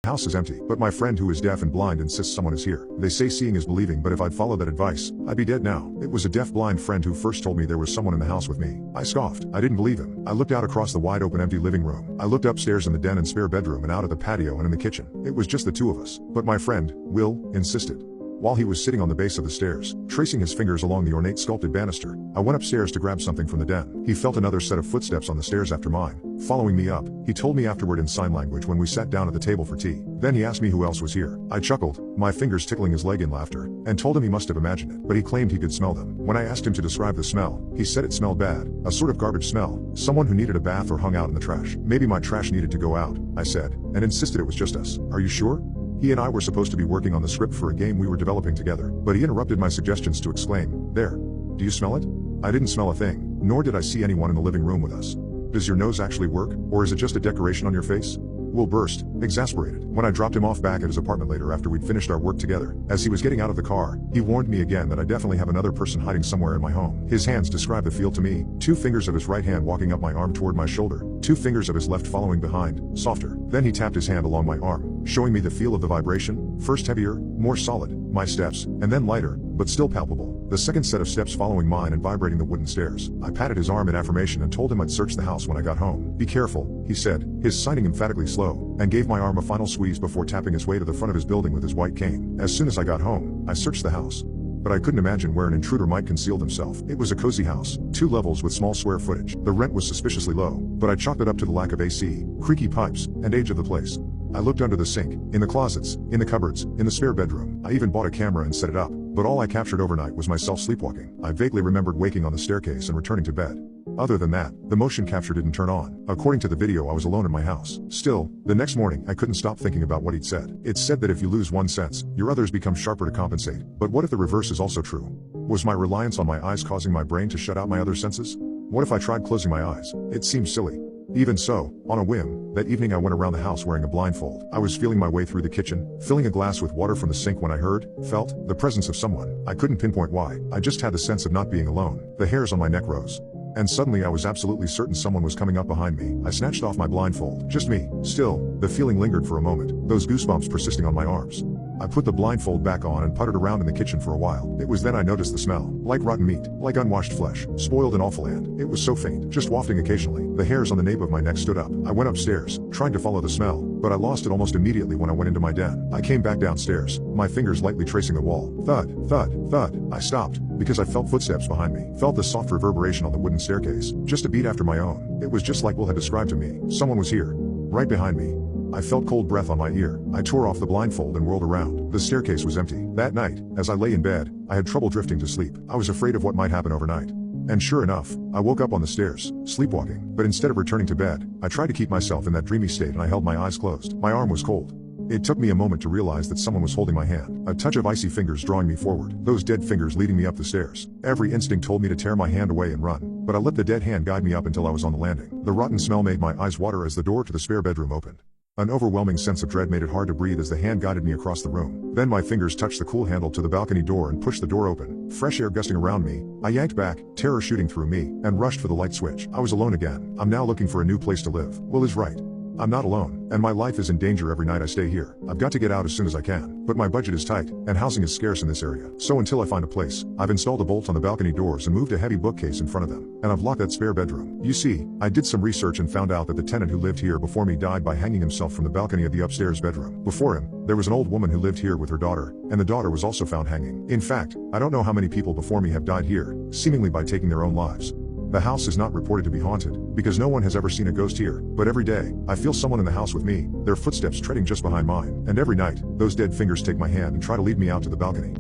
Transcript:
House is empty, but my friend who is deaf and blind insists someone is here. They say seeing is believing, but if I'd followed that advice, I'd be dead now. It was a deaf-blind friend who first told me there was someone in the house with me. I scoffed. I didn't believe him. I looked out across the wide open empty living room. I looked upstairs in the den and spare bedroom and out at the patio and in the kitchen. It was just the two of us. But my friend, Will, insisted. While he was sitting on the base of the stairs, tracing his fingers along the ornate sculpted banister, I went upstairs to grab something from the den. He felt another set of footsteps on the stairs after mine. Following me up, he told me afterward in sign language when we sat down at the table for tea. Then he asked me who else was here. I chuckled, my fingers tickling his leg in laughter, and told him he must have imagined it, but he claimed he could smell them. When I asked him to describe the smell, he said it smelled bad, a sort of garbage smell, someone who needed a bath or hung out in the trash. Maybe my trash needed to go out, I said, and insisted it was just us. Are you sure? He and I were supposed to be working on the script for a game we were developing together, but he interrupted my suggestions to exclaim, "There. Do you smell it?" I didn't smell a thing, nor did I see anyone in the living room with us. Does your nose actually work, or is it just a decoration on your face? Will burst, exasperated. When I dropped him off back at his apartment later after we'd finished our work together, as he was getting out of the car, he warned me again that I definitely have another person hiding somewhere in my home. His hands described the feel to me, 2 fingers of his right hand walking up my arm toward my shoulder, 2 fingers of his left following behind, softer. Then he tapped his hand along my arm, showing me the feel of the vibration, first heavier, more solid, my steps, and then lighter, but still palpable. The second set of steps following mine and vibrating the wooden stairs. I patted his arm in affirmation and told him I'd search the house when I got home. Be careful, he said, his signing emphatically slow, and gave my arm a final squeeze before tapping his way to the front of his building with his white cane. As soon as I got home, I searched the house. But I couldn't imagine where an intruder might conceal himself. It was a cozy house, 2 levels with small square footage. The rent was suspiciously low, but I chalked it up to the lack of AC, creaky pipes, and age of the place. I looked under the sink, in the closets, in the cupboards, in the spare bedroom. I even bought a camera and set it up, but all I captured overnight was myself sleepwalking. I vaguely remembered waking on the staircase and returning to bed. Other than that, the motion capture didn't turn on. According to the video, I was alone in my house. Still, the next morning, I couldn't stop thinking about what he'd said. It said that if you lose one sense, your others become sharper to compensate. But what if the reverse is also true? Was my reliance on my eyes causing my brain to shut out my other senses? What if I tried closing my eyes? It seemed silly. Even so, on a whim, that evening I went around the house wearing a blindfold. I was feeling my way through the kitchen, filling a glass with water from the sink when I felt, the presence of someone. I couldn't pinpoint why. I just had the sense of not being alone. The hairs on my neck rose. And suddenly I was absolutely certain someone was coming up behind me. I snatched off my blindfold. Just me. Still, the feeling lingered for a moment, those goosebumps persisting on my arms. I put the blindfold back on and puttered around in the kitchen for a while. It was then I noticed the smell. Like rotten meat, like unwashed flesh, spoiled in awful land. It was so faint, just wafting occasionally. The hairs on the nape of my neck stood up. I went upstairs, trying to follow the smell, but I lost it almost immediately when I went into my den. I came back downstairs, my fingers lightly tracing the wall. Thud, thud, thud. I stopped, because I felt footsteps behind me. Felt the soft reverberation on the wooden staircase, just a beat after my own. It was just like Will had described to me. Someone was here, right behind me. I felt cold breath on my ear. I tore off the blindfold and whirled around. The staircase was empty. That night, as I lay in bed, I had trouble drifting to sleep. I was afraid of what might happen overnight. And sure enough, I woke up on the stairs, sleepwalking. But instead of returning to bed, I tried to keep myself in that dreamy state and I held my eyes closed. My arm was cold. It took me a moment to realize that someone was holding my hand. A touch of icy fingers drawing me forward. Those dead fingers leading me up the stairs. Every instinct told me to tear my hand away and run, but I let the dead hand guide me up until I was on the landing. The rotten smell made my eyes water as the door to the spare bedroom opened. An overwhelming sense of dread made it hard to breathe as the hand guided me across the room. Then my fingers touched the cool handle to the balcony door and pushed the door open. Fresh air gusting around me, I yanked back, terror shooting through me, and rushed for the light switch. I was alone again. I'm now looking for a new place to live. Will is right. I'm not alone, and my life is in danger every night I stay here. I've got to get out as soon as I can, but my budget is tight, and housing is scarce in this area. So until I find a place, I've installed a bolt on the balcony doors and moved a heavy bookcase in front of them, and I've locked that spare bedroom. You see, I did some research and found out that the tenant who lived here before me died by hanging himself from the balcony of the upstairs bedroom. Before him, there was an old woman who lived here with her daughter, and the daughter was also found hanging. In fact, I don't know how many people before me have died here, seemingly by taking their own lives. The house is not reported to be haunted, because no one has ever seen a ghost here, but every day, I feel someone in the house with me, their footsteps treading just behind mine, and every night, those dead fingers take my hand and try to lead me out to the balcony.